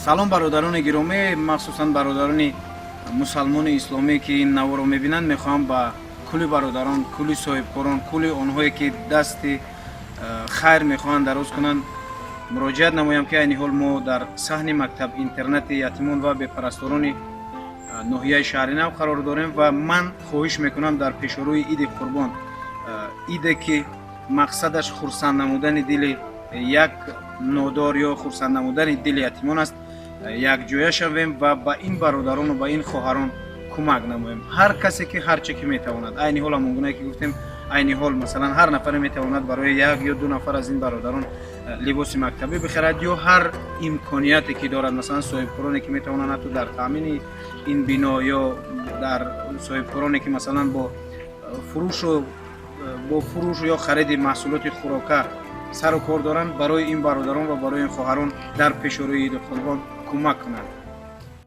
салом бародарони гиромӣ, махсусан бародарони мусалмони исломӣ ки ин наворо мебинанд, мехоҳам ба кулли бародарон, кулли соҳибкорон, кулли онҳое ки дасти хайр мехоҳанд дароз кунанд муроҷиат намоям ки айни ҳол мо дар саҳни мактаб интернати ятимон ва бепарасторони ноҳияи шаҳри нав қарор дорем ва ман хоҳиш мекунам дар пешорӯи иди қурбон, иде ки мақсадаш хурсанд намудани дили як нодор ё хурсанд намудани дили ятимон аст, якҷоя шавем ва ба ин бародарону ба ин хоҳарон кӯмак намоем. Ҳар касе ки ҳарче ки метавонад, айни ҳол ҳамон гуна ки гуфтем, айни ҳол масалан ҳар нафаре метавонад барои як ё ду нафар аз ин бародарон либоси мактабӣ бихарад ё ҳар имконияте ки дорад, масалан соҳибкороне ки метавонанд ҳатто дар таъмини ин бино ё дар соҳибкороне ки масалан бо фурӯш ё хариди маҳсулоти хӯрока сару кор доранд, барои ин бародарон ва барои ин хоҳарон дар пешорӯи иди қурбон кӯмак кунанд.